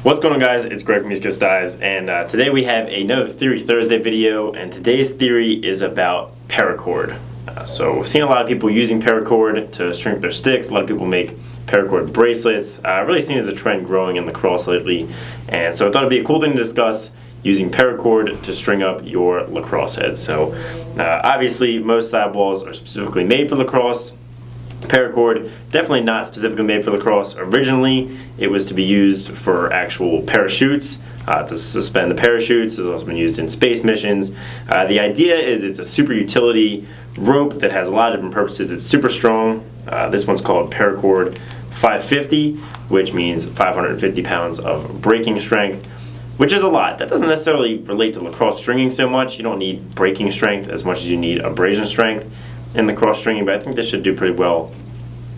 What's going on, guys? It's Greg from East Coast Dyes, and today we have another Theory Thursday video, and today's theory is about paracord. So we've seen a lot of people using paracord to string up their sticks. A lot of people make paracord bracelets. Really seen as a trend growing in lacrosse lately, and so I thought it'd be a cool thing to discuss using paracord to string up your lacrosse heads. So obviously most sidewalls are specifically made for lacrosse. Paracord, definitely not specifically made for lacrosse. Originally, it was to be used for actual parachutes, to suspend the parachutes. It's also been used in space missions. The idea is it's a super utility rope that has a lot of different purposes. It's super strong. This one's called Paracord 550, which means 550 pounds of breaking strength, which is a lot. That doesn't necessarily relate to lacrosse stringing so much. You don't need breaking strength as much as you need abrasion strength in the cross stringing, but I think this should do pretty well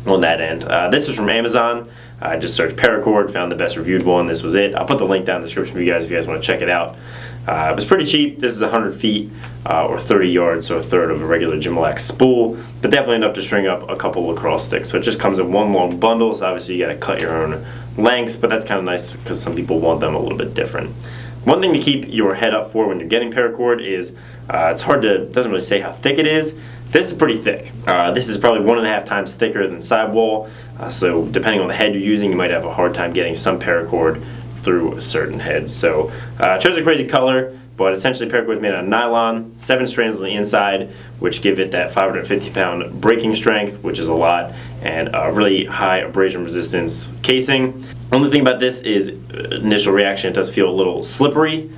on that end. This is from Amazon. I just searched paracord, found the best reviewed one. This was it. I'll put the link down in the description for you guys if you guys want to check it out. It was pretty cheap. This is 100 feet or 30 yards, so a third of a regular Gimalac spool, but definitely enough to string up a couple lacrosse sticks. So it just comes in one long bundle, so obviously you got to cut your own lengths, but that's kind of nice because some people want them a little bit different. One thing to keep your head up for when you're getting paracord is it's hard to, doesn't really say how thick it is. This is pretty thick. This is probably 1.5 times thicker than sidewall, so depending on the head you're using, you might have a hard time getting some paracord through a certain head. So I chose a crazy color, but essentially paracord is made out of nylon, 7 strands on the inside, which give it that 550 pound breaking strength, which is a lot, and a really high abrasion resistance casing. Only thing about this is initial reaction, it does feel a little slippery.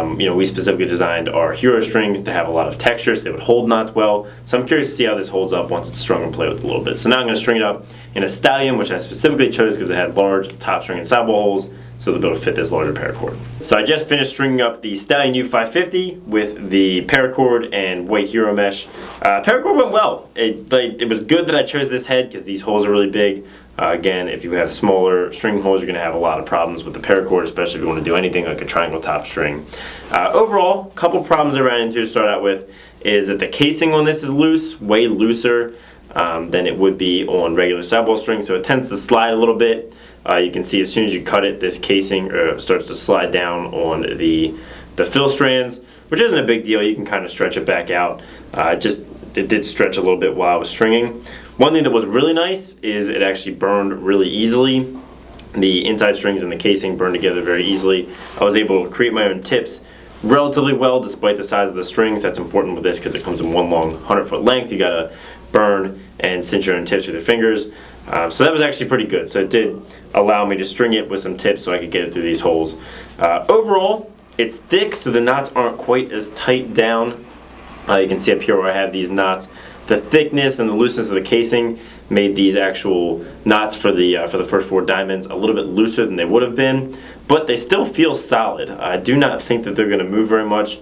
We specifically designed our hero strings to have a lot of texture so they would hold knots well. So I'm curious to see how this holds up once it's strung and play with a little bit. So now I'm going to string it up in a stallion, which I specifically chose because it had large top string and sidewall holes, so they'll be able to fit this larger paracord. So I just finished stringing up the Stallion U550 with the paracord and white hero mesh. Paracord went well. It was good that I chose this head because these holes are really big. Again, if you have smaller string holes, you're going to have a lot of problems with the paracord, especially if you want to do anything like a triangle top string. Overall, a couple problems I ran into to start out with is that the casing on this is loose, way looser than it would be on regular sidewall string, so it tends to slide a little bit. You can see as soon as you cut it, this casing starts to slide down on the fill strands, which isn't a big deal. You can kind of stretch it back out. It did stretch a little bit while I was stringing. One thing that was really nice is it actually burned really easily. The inside strings and the casing burned together very easily. I was able to create my own tips relatively well despite the size of the strings. That's important with this because it comes in one long 100-foot length. You gotta burn and cinch your own tips with your fingers. So that was actually pretty good. So it did allow me to string it with some tips so I could get it through these holes. Overall, it's thick, so the knots aren't quite as tight down. You can see up here where I have these knots. The thickness and the looseness of the casing made these actual knots for the first 4 diamonds a little bit looser than they would have been, but they still feel solid. I do not think that they're going to move very much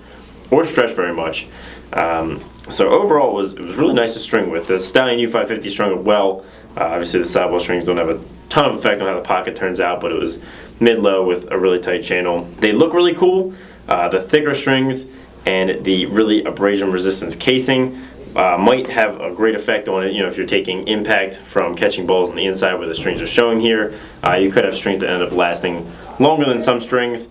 or stretch very much. So overall, it was really nice to string with. The Stallion U550 strung up well. Obviously, the sidewall strings don't have a ton of effect on how the pocket turns out, but it was mid-low with a really tight channel. They look really cool. The thicker strings and the really abrasion resistance casing might have a great effect on it. If you're taking impact from catching balls on the inside where the strings are showing here, you could have strings that end up lasting longer than some strings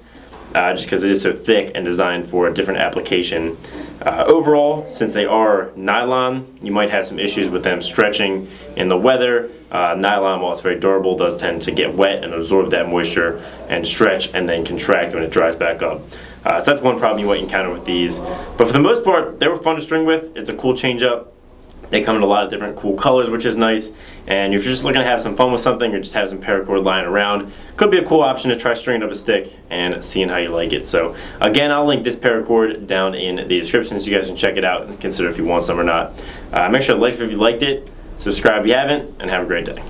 just because it is so thick and designed for a different application. Overall, since they are nylon, you might have some issues with them stretching in the weather. Nylon, while it's very durable, does tend to get wet and absorb that moisture and stretch and then contract when it dries back up. So that's one problem you might encounter with these. But for the most part, they were fun to string with. It's a cool change up. They come in a lot of different cool colors, which is nice. And if you're just looking to have some fun with something or just have some paracord lying around, could be a cool option to try stringing up a stick and seeing how you like it. So again, I'll link this paracord down in the description so you guys can check it out and consider if you want some or not. Make sure to like if you liked it, subscribe if you haven't, and have a great day.